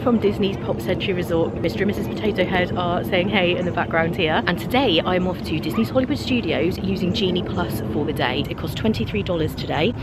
From Disney's Pop Century Resort. Mr. and Mrs. Potato Head are saying hey in the background here, and today I'm off to Disney's Hollywood Studios using Genie Plus for the day. It cost $23 today.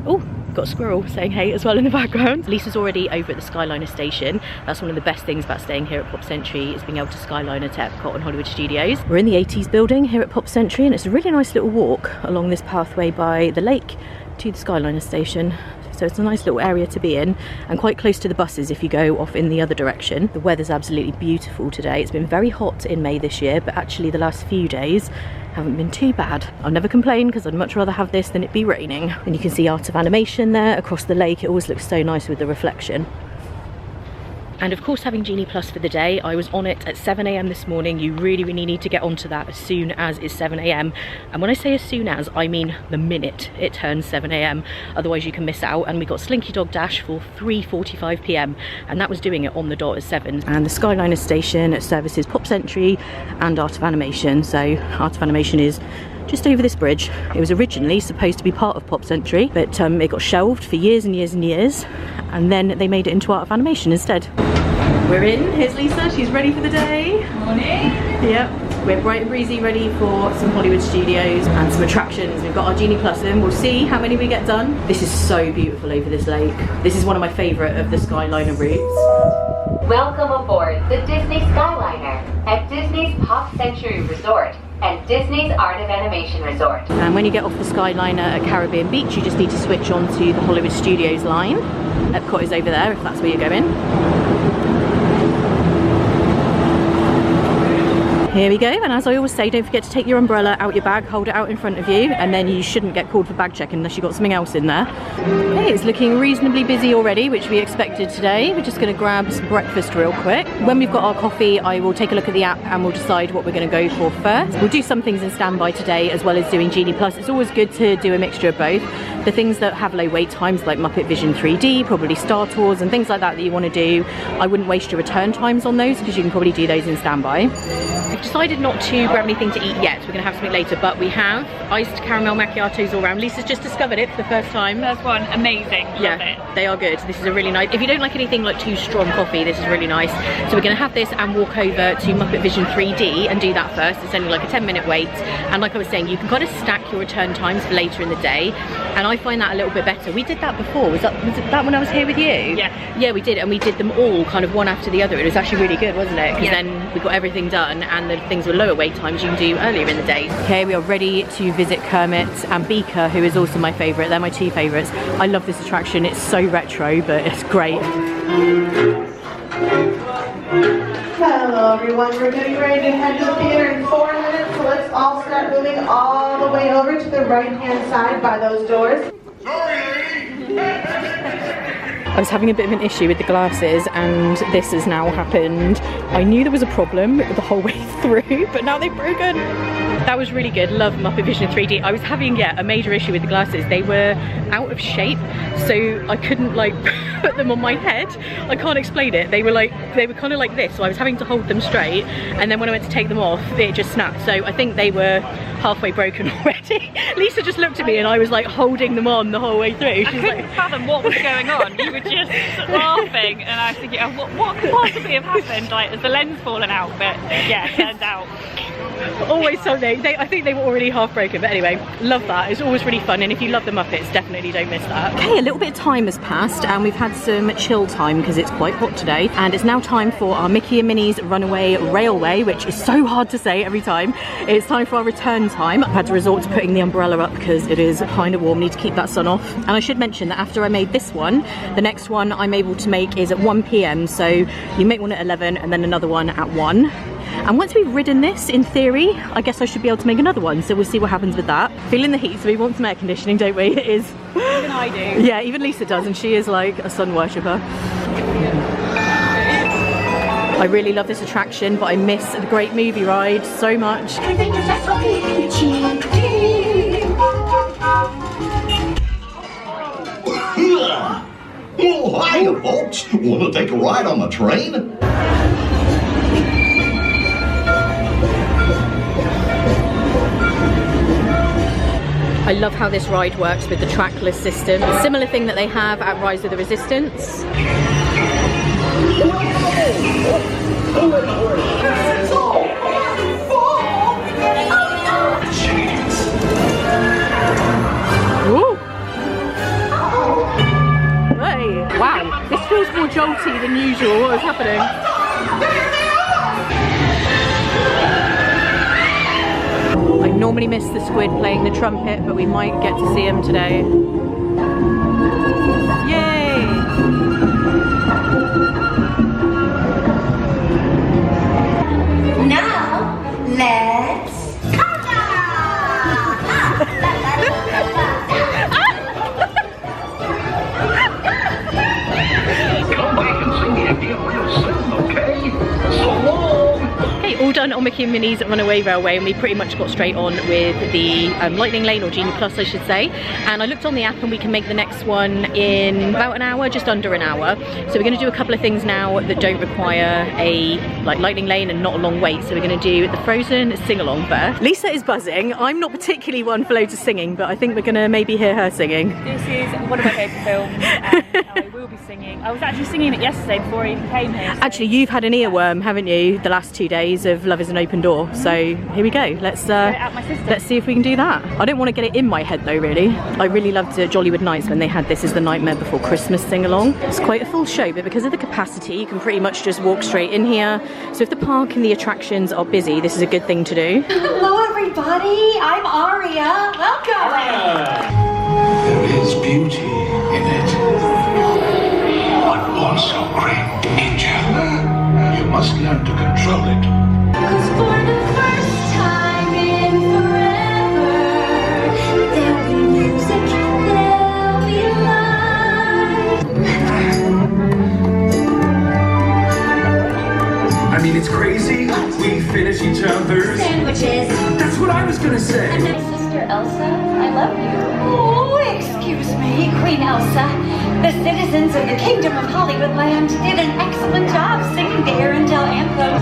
Oh, got a squirrel saying hey as well in the background. Lisa's already over at the Skyliner station. That's one of the best things about staying here at Pop Century, is being able to Skyliner to Epcot and Hollywood Studios. We're in the 80s building here at Pop Century, and it's a really nice little walk along this pathway by the lake to the Skyliner station. So it's a nice little area to be in, and quite close to the buses if you go off in the other direction. The weather's absolutely beautiful today. It's been very hot in May this year, but actually the last few days haven't been too bad. I'll never complain because I'd much rather have this than it be raining. And you can see Art of Animation there across the lake. It always looks so nice with the reflection. And of course, having Genie Plus for the day, I was on it at 7 AM this morning. You really need to get onto that as soon as it's 7 AM. And when I say as soon as, I mean the minute it turns 7 AM. Otherwise you can miss out. And we got Slinky Dog Dash for 3:45 PM. And that was doing it on the dot at 7. And the Skyliner station services Pop Century and Art of Animation. So Art of Animation is just over this bridge. It was originally supposed to be part of Pop Century, but it got shelved for years and years and years, and then they made it into Art of Animation instead. We're in. Here's Lisa. She's ready for the day. Morning. Yep. We're bright and breezy, ready for some Hollywood Studios and some attractions. We've got our Genie Plus in. We'll see how many we get done. This is so beautiful over this lake. This is one of my favourite of the Skyliner routes. Welcome aboard the Disney Skyliner at Disney's Pop Century Resort and Disney's Art of Animation Resort. And when you get off the Skyliner at Caribbean Beach, you just need to switch on to the Hollywood Studios line. Epcot is over there if that's where you're going. Here we go, and as I always say, don't forget to take your umbrella out your bag, hold it out in front of you, and then you shouldn't get called for bag checking unless you've got something else in there. Okay, it's looking reasonably busy already, which we expected today. We're just going to grab some breakfast real quick. When we've got our coffee, I will take a look at the app and we'll decide what we're going to go for first. We'll do some things in standby today as well as doing Genie Plus. It's always good to do a mixture of both. The things that have low wait times like Muppet Vision 3D, probably Star Tours and things like that that you want to do, I wouldn't waste your return times on those because you can probably do those in standby. We've decided not to grab anything to eat yet. We're going to have something later, but we have iced caramel macchiatos all around. Lisa's just discovered it for the first time. First one, amazing. Love it. They are good. This is a really nice, if you don't like anything like too strong coffee, this is really nice. So we're going to have this and walk over to Muppet Vision 3D and do that first. It's only like a 10-minute wait, and like I was saying, you can kind of stack your return times for later in the day, and I find that a little bit better. We did that before. Was it that when I was here with you? Yeah, we did, and we did them all kind of one after the other. It was actually really good, wasn't it? Because then we got everything done, and the things with lower wait times you can do earlier in the day. Okay, we are ready to visit Kermit and Beaker, who is also my favourite. They're my two favourites. I love this attraction. It's so retro, but it's great. Hello everyone, we're getting ready to head to the theater in 4 minutes, so let's all start moving all the way over to the right hand side by those doors. I was having a bit of an issue with the glasses, and this has now happened. I knew there was a problem the whole way through, but now they've broken. That was really good. Love Muppet Vision 3D. I was having a major issue with the glasses. They were out of shape, so I couldn't like put them on my head. I can't explain it. They were kind of like this, so I was having to hold them straight, and then when I went to take them off, it just snapped. So I think they were halfway broken already. Lisa just looked at me and I was like holding them on the whole way through. I couldn't fathom what was going on. You were just laughing, and I was thinking, oh, what could possibly have happened? Like, has the lens fallen out? But yeah, it turned out. Always something. I think they were already half broken, but anyway, love that. It's always really fun, and if you love the Muppets, definitely don't miss that. Okay, a little bit of time has passed, and we've had some chill time because it's quite hot today, and it's now time for our Mickey and Minnie's Runaway Railway, which is so hard to say every time. It's time for our return time. I've had to resort to putting the umbrella up because it is kind of warm. Need to keep that sun off. And I should mention that after I made this one, the next one I'm able to make is at 1 PM, so you make one at 11 and then another one at 1. And once we've ridden this, in theory, I guess I should be able to make another one, so we'll see what happens with that. Feeling the heat, so we want some air conditioning, don't we? It is. Even I do. Yeah, even Lisa does, and she is like a sun worshipper. I really love this attraction, but I miss the Great Movie Ride so much. folks. Want to take a ride on the train? I love how this ride works with the trackless system. A similar thing that they have at Rise of the Resistance. Woo! Hey, wow, this feels more jolty than usual. What is happening? I normally miss the squid playing the trumpet, but we might get to see him today. Yay! Now, let's Come back and see me again real soon, okay? So long! Okay, all done on Mickey and Minnie's Runaway Railway, and we pretty much got straight on with the Lightning Lane, or Genie Plus I should say. And I looked on the app and we can make the next one in about an hour, just under an hour. So we're going to do a couple of things now that don't require a Lightning Lane and not a long wait. So we're going to do the Frozen sing-along first. Lisa is buzzing. I'm not particularly one for loads of singing, but I think we're going to maybe hear her singing. This is one of my favourite films, and I will be singing. I was actually singing it yesterday before I even came here. So. Actually, you've had an earworm, haven't you, the last 2 days of Love is an Open Door. So here we go. Let's see if we can do that. I don't want to get it in my head though, really. I really loved Jollywood Nights when they had This Is the Nightmare Before Christmas sing-along. It's quite a full show, but because of the capacity, you can pretty much just walk straight in here. So if the park and the attractions are busy, this is a good thing to do. Hello, everybody. I'm Aria. Welcome. There is beauty in it, but also great danger. You must learn to control it. 'Cause for the first time in forever, there'll be music, there'll be light. I mean, it's crazy. We finish each other's. Sandwiches. That's what I was gonna say. And then Sister Elsa, I love you. Oh, excuse me, Queen Elsa. The citizens of the Kingdom of Hollywoodland did an excellent job singing the Arendelle anthem.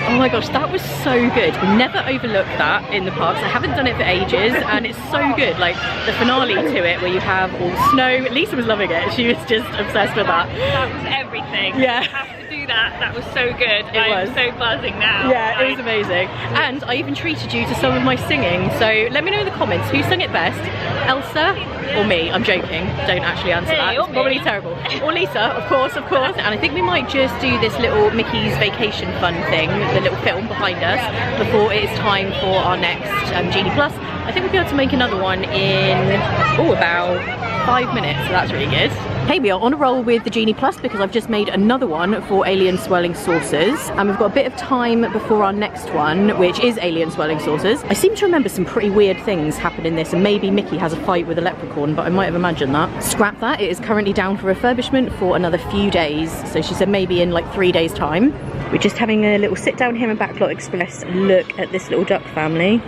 Oh my gosh, that was so good. Never overlook that in the parks. I haven't done it for ages and it's so good. Like the finale to it where you have all the snow. Lisa was loving it. She was just obsessed with that. That was everything. Yeah. You have to do that. That was so good. was. I'm so buzzing now. Yeah, it was amazing. And I even treated you to some of my singing. So let me know in the comments who sang it best, Elsa or me. I'm joking. Don't actually answer that. It's probably terrible. Or Lisa, of course. And I think we might just do this little Mickey's Vacation Fun thing, the little film behind us, before it is time for our next Genie Plus. I think we'll be able to make another one in, about 5 minutes, so that's really good. Hey, we are on a roll with the Genie Plus because I've just made another one for Alien Swirling Saucers, and we've got a bit of time before our next one, which is Alien Swirling Saucers. I seem to remember some pretty weird things happen in this, and maybe Mickey has a fight with a leprechaun, but I might have imagined that. Scrap that, it is currently down for refurbishment for another few days, so she said maybe in like 3 days time. We're just having a little sit down here in Backlot Express look at this little duck family.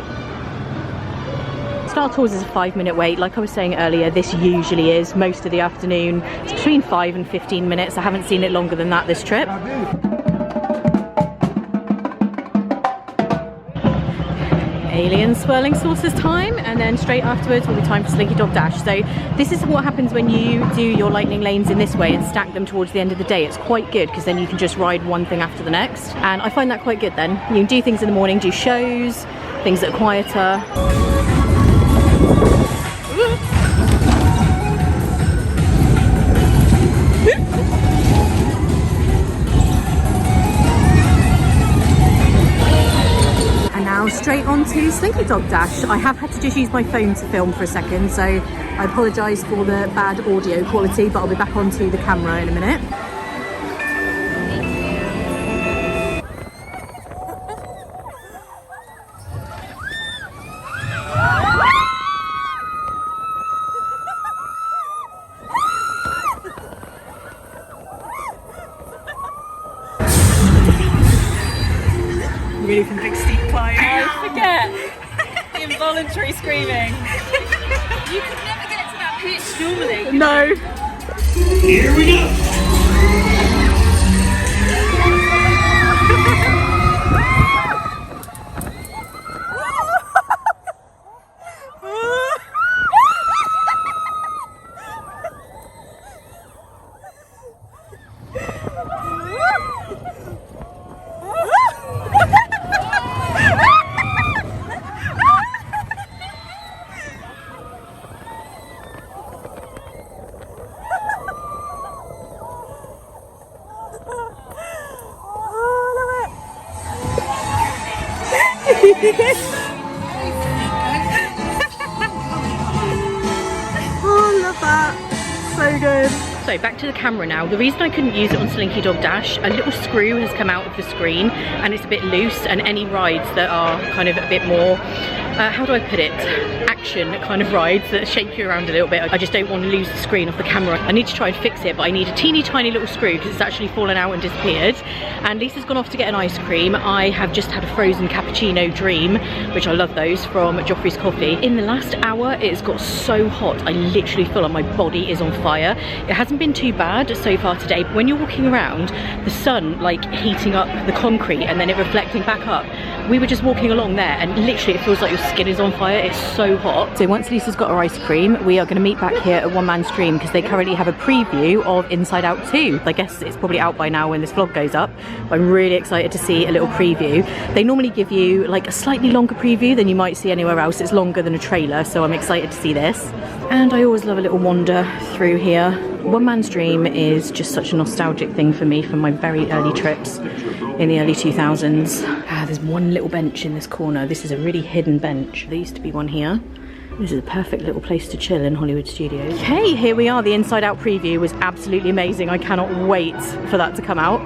Star Tours is a 5-minute wait. Like I was saying earlier, this usually is most of the afternoon. It's between 5 and 15 minutes. I haven't seen it longer than that this trip. Alien Swirling Saucers time, and then straight afterwards will be time for Slinky Dog Dash. So this is what happens when you do your lightning lanes in this way and stack them towards the end of the day. It's quite good because then you can just ride one thing after the next, and I find that quite good then. You can do things in the morning, do shows, things that are quieter. And now straight on to Slinky Dog Dash. I have had to just use my phone to film for a second, so I apologise for the bad audio quality, but I'll be back onto the camera in a minute. really some big steep climb. I forget the involuntary screaming. You could never get to that pitch normally. No. Here we go. Oh, love that. So good. So back to the camera now. The reason I couldn't use it on Slinky Dog Dash, a little screw has come out of the screen and it's a bit loose, and any rides that are kind of a bit more, how do I put it, action kind of rides that shake you around a little bit, I just don't want to lose the screen off the camera. I need to try and fix it, but I need a teeny tiny little screw because it's actually fallen out and disappeared. And Lisa's gone off to get an ice cream. I have just had a frozen cappuccino dream, which I love those, from Joffrey's Coffee. In the last hour it's got so hot, I literally feel like my body is on fire. It hasn't been too bad so far today, but when you're walking around, the sun like heating up the concrete and then it reflecting back up. We were just walking along there and literally it feels like your skin is on fire. It's so hot. So once Lisa's got her ice cream, we are going to meet back here at One Man Stream because they currently have a preview of Inside Out 2. I guess it's probably out by now when this vlog goes up. I'm really excited to see a little preview. They normally give you like a slightly longer preview than you might see anywhere else. It's longer than a trailer, so I'm excited to see this. And I always love a little wander through here. One Man Stream is just such a nostalgic thing for me from my very early trips in the early 2000s. There's one little bench in this corner. This is a really hidden bench. There used to be one here. This is a perfect little place to chill in Hollywood Studios. Okay, here we are. The Inside Out preview was absolutely amazing. I cannot wait for that to come out.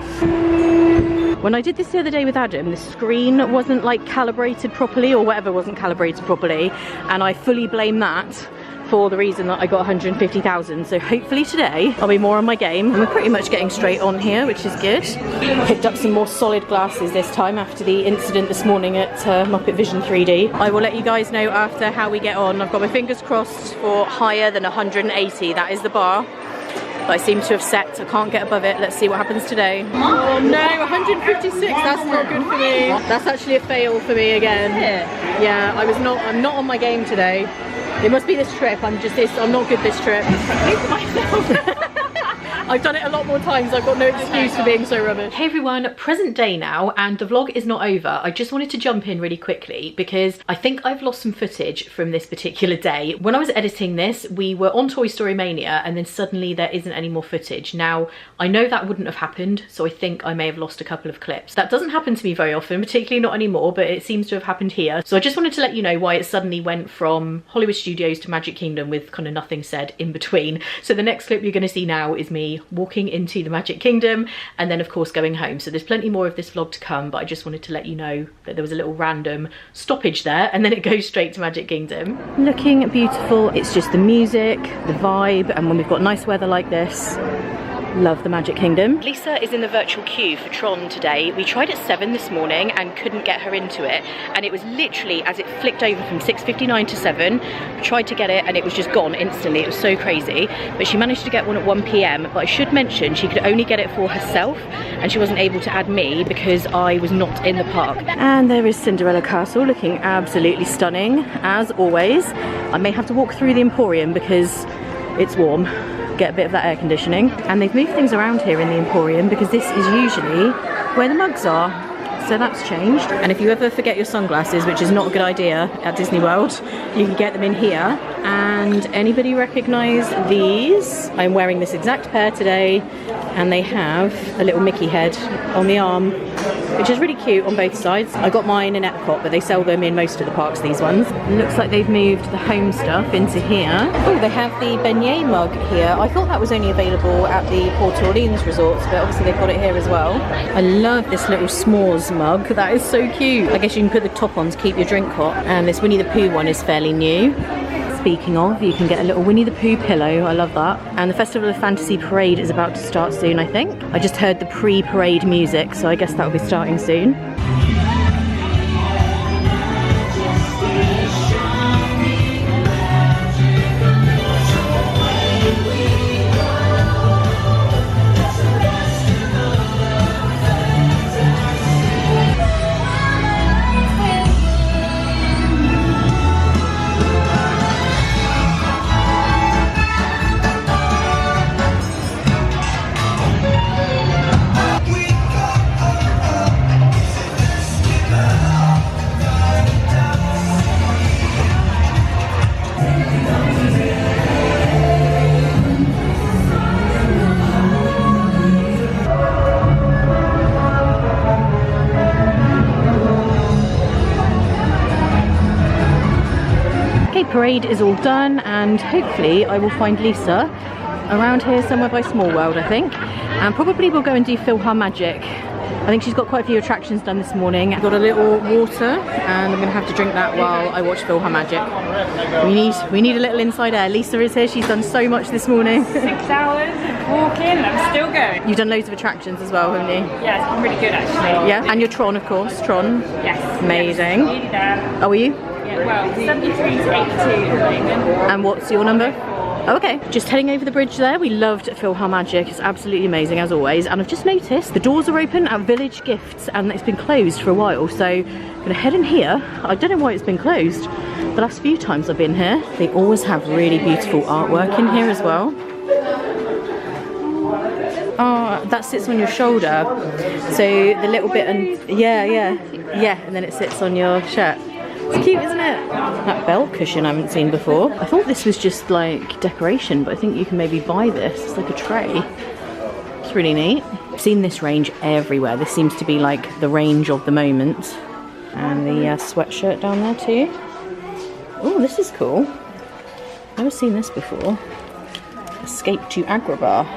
When I did this the other day with Adam, the screen wasn't like calibrated properly, or whatever wasn't calibrated properly, and I fully blame that for the reason that I got 150,000. So hopefully today I'll be more on my game. And we're pretty much getting straight on here, which is good. Picked up some more solid glasses this time after the incident this morning at Muppet Vision 3D. I will let you guys know after how we get on. I've got my fingers crossed for higher than 180. That is the bar that I seem to have set. I can't get above it. Let's see what happens today. Oh no, 156, that's not good for me. That's actually a fail for me again. Yeah, I'm not on my game today. It must be this trip. I'm not good this trip. I've done it a lot more times. I've got no excuse for being so rubbish. Hey everyone, present day now, and the vlog is not over. I just wanted to jump in really quickly because I think I've lost some footage from this particular day. When I was editing this, we were on Story Mania, and then suddenly there isn't any more footage. Now, I know that wouldn't have happened, so I think I may have lost a couple of clips. That doesn't happen to me very often, particularly not anymore, but it seems to have happened here. So I just wanted to let you know why it suddenly went from Hollywood Studios to Magic Kingdom with kind of nothing said in between. So the next clip you're going to see now is me walking into the Magic Kingdom and then of course going home. So there's plenty more of this vlog to come, but I just wanted to let you know that there was a little random stoppage there and then it goes straight to Magic Kingdom. Looking beautiful. It's just the music, the vibe, and when we've got nice weather like this, love the Magic Kingdom. Lisa is in the virtual queue for Tron today. We tried at 7 this morning and couldn't get her into it, and it was literally as it flicked over from 6:59 to 7. We tried to get it and it was just gone instantly. It was so crazy, but she managed to get one at 1 PM. But I should mention she could only get it for herself and she wasn't able to add me because I was not in the park. And there is Cinderella Castle, looking absolutely stunning as always. I may have to walk through the Emporium because it's warm. Get a bit of that air conditioning. And they've moved things around here in the Emporium because this is usually where the mugs are. So that's changed. And if you ever forget your sunglasses, which is not a good idea at Disney World, you can get them in here. And anybody recognize these? I'm wearing this exact pair today, and they have a little Mickey head on the arm, which is really cute on both sides. I got mine in Epcot, but they sell them in most of the parks, these ones. Looks like they've moved the home stuff into here. Oh, they have the beignet mug here. I thought that was only available at the Port Orleans resorts, but obviously they've got it here as well. I love this little s'mores mug. That is so cute. I guess you can put the top on to keep your drink hot. And this Winnie the Pooh one is fairly new. Speaking of, you can get a little Winnie the Pooh pillow. I love that. And the Festival of Fantasy Parade is about to start soon, I think. I just heard the pre-parade music, so I guess that will be starting soon. parade is all done, and hopefully I will find Lisa around here somewhere by Small World, I think. And probably we'll go and do PhilharMagic. I think she's got quite a few attractions done this morning. I've got a little water, and I'm gonna have to drink that while I watch PhilharMagic. We need a little inside air. Lisa is here, she's done so much this morning. 6 hours walking, I'm still going. You've done loads of attractions as well, haven't you? Yeah, it's been really good actually. Yeah, and your Tron, of course. Tron. Yes. Amazing. Nearly there. Oh, are you? Yeah, well, 73 to 82 at the moment. And what's your number? Oh, okay, just heading over the bridge there. We loved PhilharMagic, it's absolutely amazing as always. And I've just noticed the doors are open at Village Gifts and it's been closed for a while. So I'm gonna head in here. I don't know why it's been closed. The last few times I've been here, they always have really beautiful artwork in here as well. Oh, that sits on your shoulder. So the little bit, and yeah, and then it sits on your shirt. It's cute, isn't it? That belt cushion I haven't seen before. I thought this was just like decoration, but I think you can maybe buy this. It's like a tray. It's really neat. I've seen this range everywhere. This seems to be like the range of the moment. And the sweatshirt down there too. Oh, this is cool. Never seen this before. Escape to Agrabah,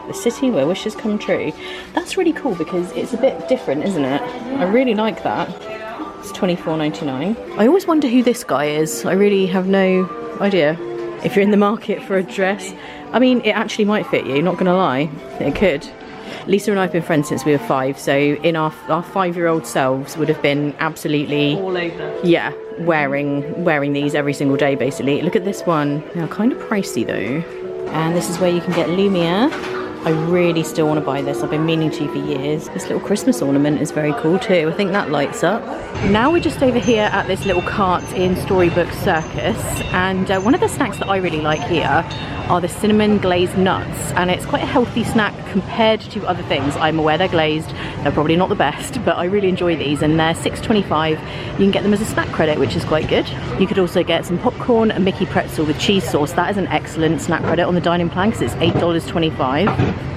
the city where wishes come true. That's really cool because it's a bit different, isn't it? I really like that. It's $24.99. I always wonder who this guy is. I really have no idea. If you're in the market for a dress, I mean, it actually might fit you, not gonna lie. It could. Lisa and I have been friends since we were 5, so in our 5-year-old selves would have been absolutely All over. Yeah, wearing these every single day basically. Look at this one. Now, kind of pricey though. And this is where you can get Lumiere. I really still want to buy this. I've been meaning to for years. This little Christmas ornament is very cool too. I think that lights up. Now we're just over here at this little cart in Storybook Circus, and one of the snacks that I really like here are the cinnamon glazed nuts, and it's quite a healthy snack compared to other things. I'm aware they're glazed, they're probably not the best, but I really enjoy these, and they're $6.25. You can get them as a snack credit, which is quite good. You could also get some popcorn and Mickey pretzel with cheese sauce. That is an excellent snack credit on the dining plan because it's $8.25.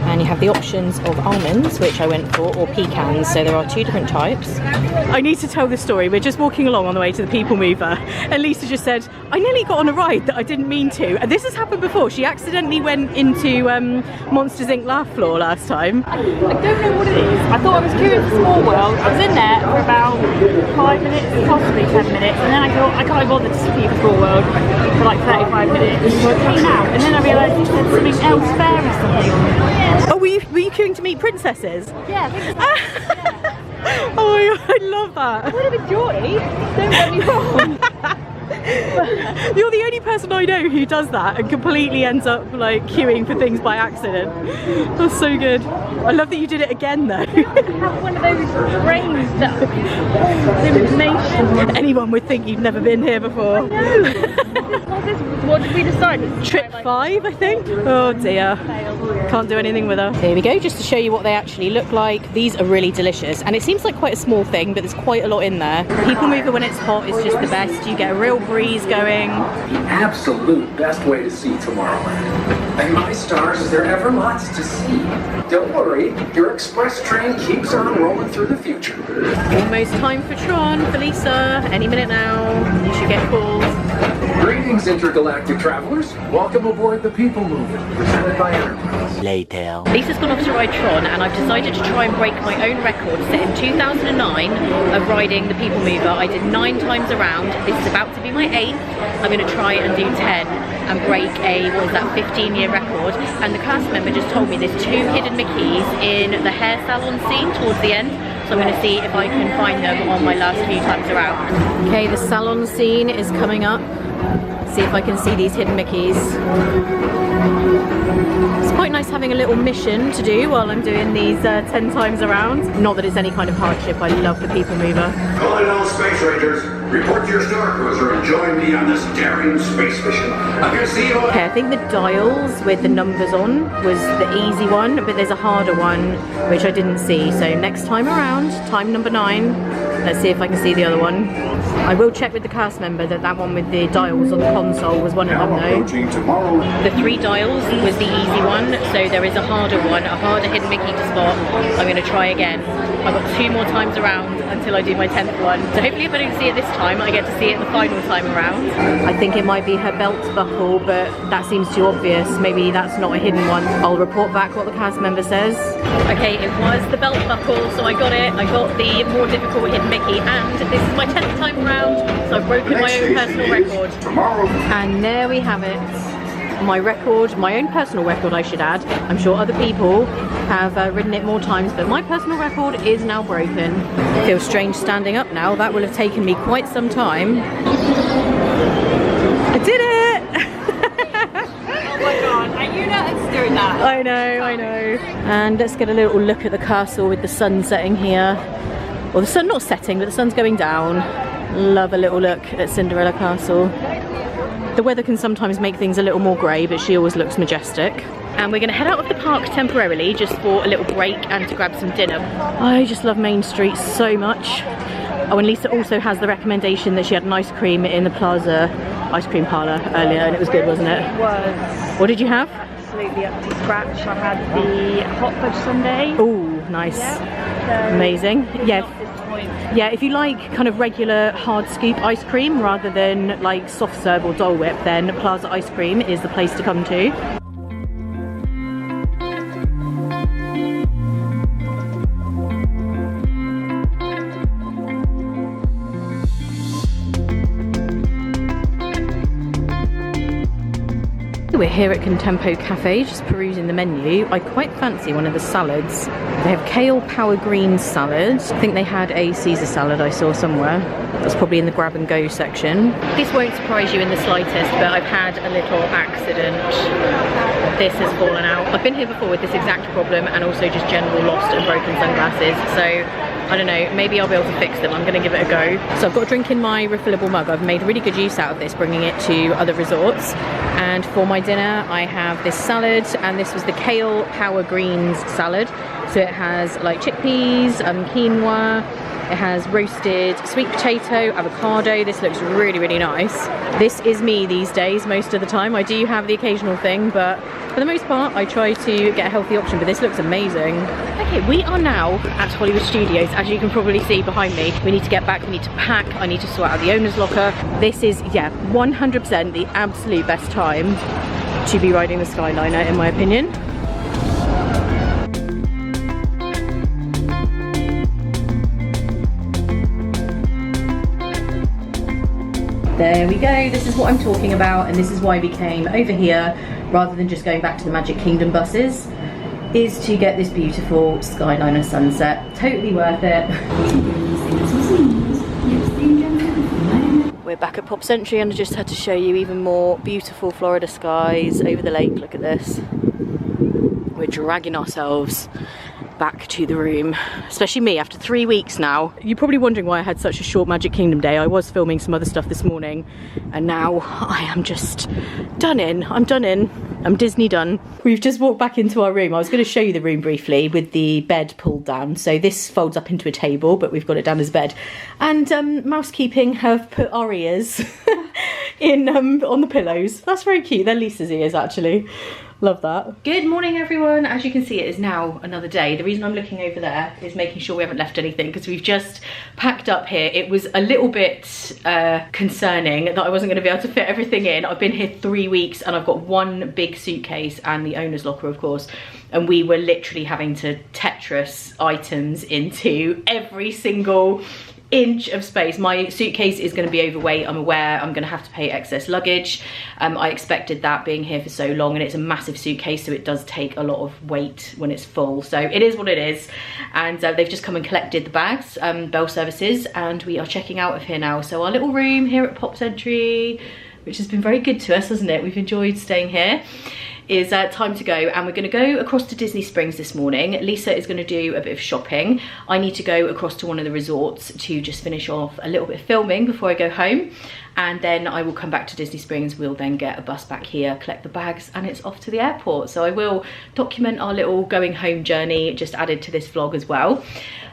And you have the options of almonds, which I went for, or pecans, so there are 2 different types. I need to tell this story. We're just walking along on the way to the People Mover, and Lisa just said, I nearly got on a ride that I didn't mean to. And this has happened before. She accidentally went into Monsters Inc. laugh floor last time. I don't know what it is. I thought I was queuing for Small World. I was in there for about 5 minutes, possibly 10 minutes, and then I thought I can't be bothered to queue for Small World for like 35 minutes. So I came out, and then I realised it said something else fair or something. Oh, were you queuing to meet princesses? Yeah, I think so. Yeah. Oh my God, I love that. I would have enjoyed. Don't get me wrong. You're the only person I know who does that and completely ends up like queuing for things by accident. That's so good. I love that you did it again though. Have one of those brains that information. Anyone would think you've never been here before. What did we decide? Trip 5, I think. Oh dear. Can't do anything with her. Here we go, just to show you what they actually look like. These are really delicious, and it seems like quite a small thing, but there's quite a lot in there. People Mover when it's hot is just the best. You get a real breeze going. The absolute best way to see Tomorrowland. And my stars, is there ever lots to see? Don't worry, your express train keeps on rolling through the future. Almost time for Tron for Lisa. Any minute now. You should get called. Greetings, intergalactic travelers. Welcome aboard the People Mover, presented by Enterprise. Later. Lisa's gone off to ride Tron, and I've decided to try and break my own record set in 2009 of riding the People Mover. I did 9 times around. This is about to be my 8th. I'm going to try and do 10 and break a, what was that, 15-year record. And the cast member just told me there's 2 hidden Mickeys in the hair salon scene towards the end. So I'm going to see if I can find them on my last few times around. Okay, the salon scene is coming up. See if I can see these hidden Mickeys. It's quite nice having a little mission to do while I'm doing these 10 times around. Not that it's any kind of hardship, I love the People Mover. Calling all Space Rangers. Report to your Star Cruiser and join me on this daring space mission. I'm going to see you all. Okay, I think the dials with the numbers on was the easy one, but there's a harder one which I didn't see. So next time around, time number 9, let's see if I can see the other one. I will check with the cast member that one with the dials on the console was one of them though. The 3 dials was the easy one, so there is a harder one, a harder hidden Mickey to spot. I'm going to try again. I've got 2 more times around. until I do my 10th one. So hopefully if I don't see it this time, I get to see it the final time around. I think it might be her belt buckle, but that seems too obvious. Maybe that's not a hidden one. I'll report back what the cast member says. Okay, it was the belt buckle, so I got it. I got the more difficult hidden Mickey, and this is my 10th time around, so I've broken my own personal record. And there we have it. My record, my own personal record I should add. I'm sure other people have ridden it more times, but my personal record is now broken. Feels strange standing up now. That will have taken me quite some time. I did it! Oh my god, are you nuts doing that? I know, I know. And let's get a little look at the castle with the sun setting here. Well, the sun not setting, but the sun's going down. Love a little look at Cinderella Castle. The weather can sometimes make things a little more grey, but she always looks majestic. And we're going to head out of the park temporarily just for a little break and to grab some dinner. I just love Main Street so much. Oh, and Lisa also has the recommendation that she had an ice cream in the Plaza ice cream parlour earlier, and it was good, wasn't it? It was. What did you have? Absolutely up to scratch. I had the hot fudge sundae. Oh, nice. Yeah, so amazing. Yeah. not disappointed. Yeah, if you like kind of regular hard scoop ice cream rather than like soft serve or Dole Whip, then Plaza Ice Cream is the place to come to. We're here at Contempo Cafe, just perusing the menu. I quite fancy one of the salads. They have kale power greens salad. I think they had a Caesar salad I saw somewhere. That's probably in the grab and go section. This won't surprise you in the slightest, but I've had a little accident. This has fallen out. I've been here before with this exact problem and also just general lost and broken sunglasses. So I don't know, maybe I'll be able to fix them. I'm going to give it a go. So I've got a drink in my refillable mug. I've made really good use out of this, bringing it to other resorts. And for my dinner, I have this salad, and this was the kale power greens salad. So it has like chickpeas, quinoa, it has roasted sweet potato, avocado. This looks really, really nice. This is me these days most of the time. I do have the occasional thing, but for the most part, I try to get a healthy option, but this looks amazing. Okay, we are now at Hollywood Studios. As you can probably see behind me, we need to get back, we need to pack, I need to sort out the owner's locker. This is, yeah, 100% the absolute best time to be riding the Skyliner, in my opinion. There we go, this is what I'm talking about, and this is why we came over here rather than just going back to the Magic Kingdom buses, is to get this beautiful Skyliner sunset. Totally worth it. We're back at Pop Century, and I just had to show you even more beautiful Florida skies over the lake. Look at this. We're dragging ourselves back to the room, especially me after 3 weeks now. You're probably wondering why I had such a short Magic Kingdom day. I was filming some other stuff this morning, and now I am just done in. I'm done in. I'm Disney done. We've just walked back into our room. I was going to show you the room briefly with the bed pulled down. So this folds up into a table, but we've got it down as bed. And Mousekeeping have put our ears in on the pillows. That's very cute. They're Lisa's ears, actually. Love that. Good morning, everyone. As you can see, it is now another day. The reason I'm looking over there is making sure we haven't left anything, because we've just packed up here. It was a little bit concerning that I wasn't going to be able to fit everything in. I've been here 3 weeks and I've got one big suitcase and the owner's locker, of course, and we were literally having to Tetris items into every single inch of space. My suitcase is going to be overweight. I'm aware I'm going to have to pay excess luggage. I expected that, being here for so long, and it's a massive suitcase, so it does take a lot of weight when it's full. So it is what it is. And they've just come and collected the bags, Bell Services, and we are checking out of here now. So our little room here at Pop Century, which has been very good to us, hasn't it? We've enjoyed staying here. Is time to go, and we're going to go across to Disney Springs this morning. Lisa is going to do a bit of shopping. I need to go across to one of the resorts to just finish off a little bit of filming before I go home, and then I will come back to Disney Springs. We'll then get a bus back here, collect the bags, and it's off to the airport. So I will document our little going home journey, just added to this vlog as well.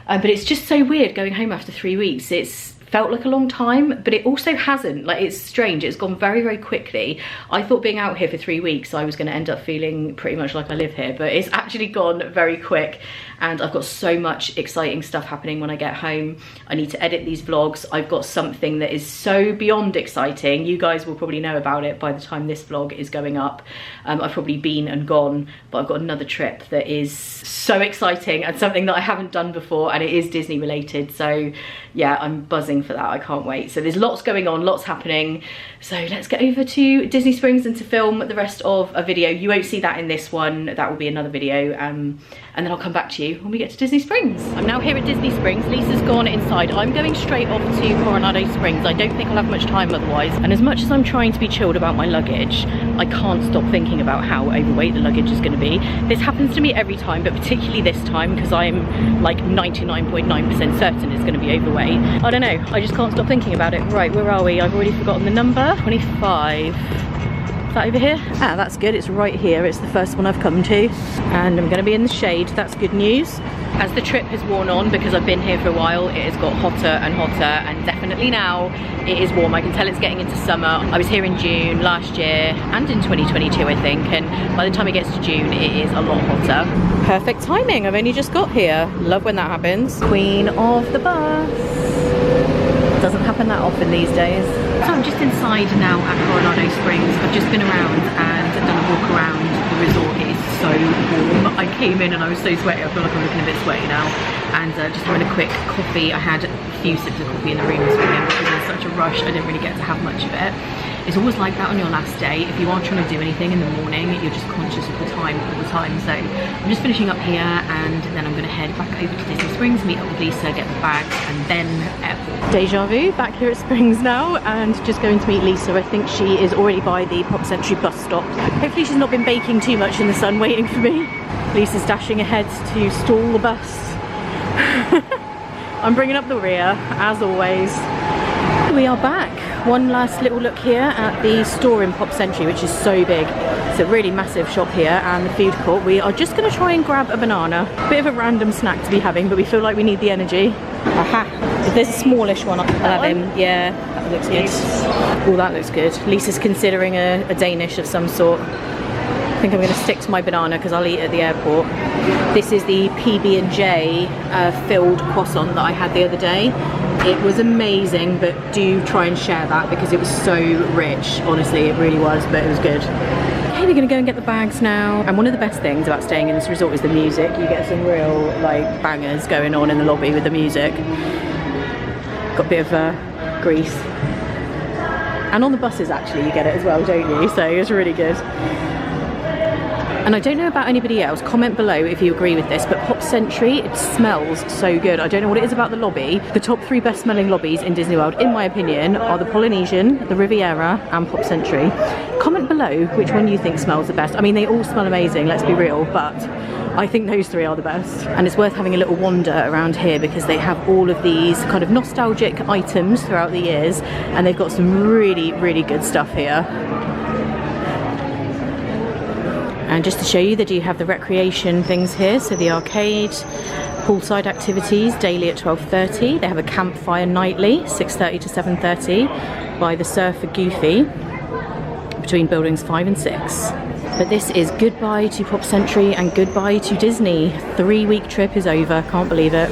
But it's just so weird going home after 3 weeks. It's felt like a long time, but it also hasn't. Like, it's strange, it's gone very, very quickly. I thought being out here for 3 weeks I was going to end up feeling pretty much like I live here, but it's actually gone very quick. and I've got so much exciting stuff happening when I get home. I need to edit these vlogs. I've got something that is so beyond exciting. You guys will probably know about it by the time this vlog is going up. I've probably been and gone, but I've got another trip that is so exciting and something that I haven't done before, and it is Disney related. So yeah, I'm buzzing for that. I can't wait. So there's lots going on, lots happening. So let's get over to Disney Springs and to film the rest of a video. You won't see that in this one. That will be another video. And then I'll come back to you when we get to Disney Springs. I'm now here at Disney Springs. Lisa's gone inside. I'm going straight off to Coronado Springs. I don't think I'll have much time otherwise. And as much as I'm trying to be chilled about my luggage, I can't stop thinking about how overweight the luggage is going to be. This happens to me every time, but particularly this time because I'm like 99.9% certain it's going to be overweight. I don't know. I just can't stop thinking about it. Right, where are we? I've already forgotten the number. 25. Is that over here? Ah, that's good. It's right here. It's the first one I've come to. And I'm going to be in the shade. That's good news. As the trip has worn on, because I've been here for a while, it has got hotter and hotter, and definitely now it is warm. I can tell it's getting into summer. I was here in June last year and in 2022, I think, and by the time it gets to June, it is a lot hotter. Perfect timing. I've only just got here. Love when that happens. Queen of the bus. Doesn't happen that often these days. So I'm just inside now at Coronado Springs. I've just been around and done a walk around the resort. It is so warm. I came in and I was so sweaty. I feel like I'm looking a bit sweaty now. And just having a quick coffee. I had a few sips of coffee in the room this weekend because I was such a rush. I didn't really get to have much of it. It's always like that on your last day. If you are trying to do anything in the morning, you're just conscious of the time all the time. So I'm just finishing up here, and then I'm going to head back over to Disney Springs, meet up with Lisa, get the bags, and then airport. Deja vu, back here at Springs now, and just going to meet Lisa. I think she is already by the Pop Century bus stop. Hopefully she's not been baking too much in the sun waiting for me. Lisa's dashing ahead to stall the bus. I'm bringing up the rear, as always. We are back. One last little look here at the store in Pop Century, which is so big. It's a really massive shop here, and the food court. We are just going to try and grab a banana. Bit of a random snack to be having, but we feel like we need the energy. Aha! If there's a smallish one, I'll have him. Yeah, that looks good. Oh, that looks good. Lisa's considering a Danish of some sort. I think I'm going to stick to my banana because I'll eat at the airport. This is the PB&J filled croissant that I had the other day. It was amazing, but do try and share that because it was so rich. Honestly, it really was, but it was good. Okay, we're going to go and get the bags now. And one of the best things about staying in this resort is the music. You get some real like bangers going on in the lobby with the music. Got a bit of Grease. And on the buses actually you get it as well, don't you? So it's really good. And I don't know about anybody else, comment below if you agree with this, but Pop Century, it smells so good. I don't know what it is about the lobby. The top 3 best smelling lobbies in Disney World, in my opinion, are the Polynesian, the Riviera and Pop Century. Comment below which one you think smells the best. I mean, they all smell amazing, let's be real, but I think those 3 are the best. And it's worth having a little wander around here because they have all of these kind of nostalgic items throughout the years, and they've got some really, really good stuff here. And just to show you, they do have the recreation things here, so the arcade, poolside activities daily at 12:30. They have a campfire nightly, 6:30 to 7:30, by the Surfer Goofy, between buildings 5 and 6. But this is goodbye to Pop Century and goodbye to Disney. 3-week trip is over, can't believe it.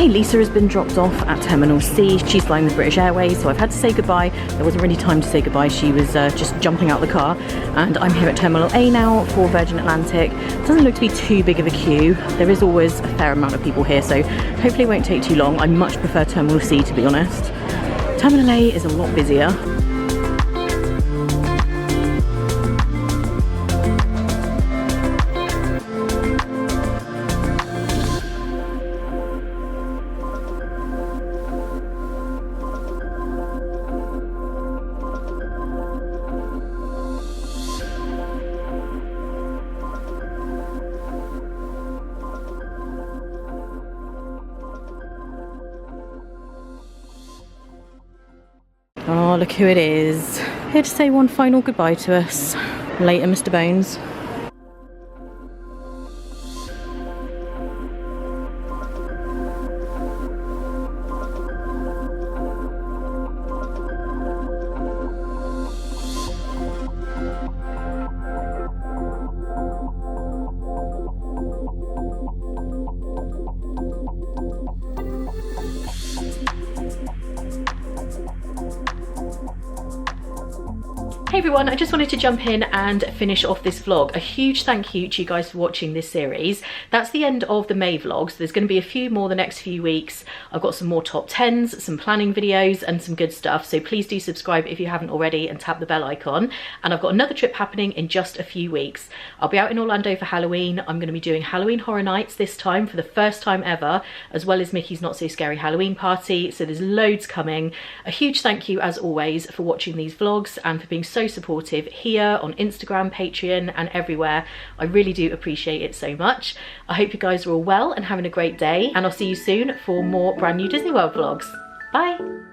Lisa has been dropped off at Terminal C. She's flying with British Airways, so I've had to say goodbye. There wasn't really time to say goodbye. She was just jumping out the car, and I'm here at Terminal A now for Virgin Atlantic. It doesn't look to be too big of a queue. There is always a fair amount of people here, so hopefully it won't take too long. I much prefer Terminal C, to be honest. Terminal A is a lot busier. Oh, look who it is. Here to say one final goodbye to us. Later, Mr. Bones. Hey everyone, I just wanted to jump in and finish off this vlog. A huge thank you to you guys for watching this series. That's the end of the May vlogs. There's going to be a few more the next few weeks. I've got some more top 10s, some planning videos and some good stuff. So please do subscribe if you haven't already and tap the bell icon. And I've got another trip happening in just a few weeks. I'll be out in Orlando for Halloween. I'm going to be doing Halloween Horror Nights this time for the first time ever, as well as Mickey's Not So Scary Halloween Party. So there's loads coming. A huge thank you as always for watching these vlogs and for being so supportive here on Instagram, Patreon and everywhere. I really do appreciate it so much. I hope you guys are all well and having a great day, and I'll see you soon for more brand new Disney World vlogs. Bye!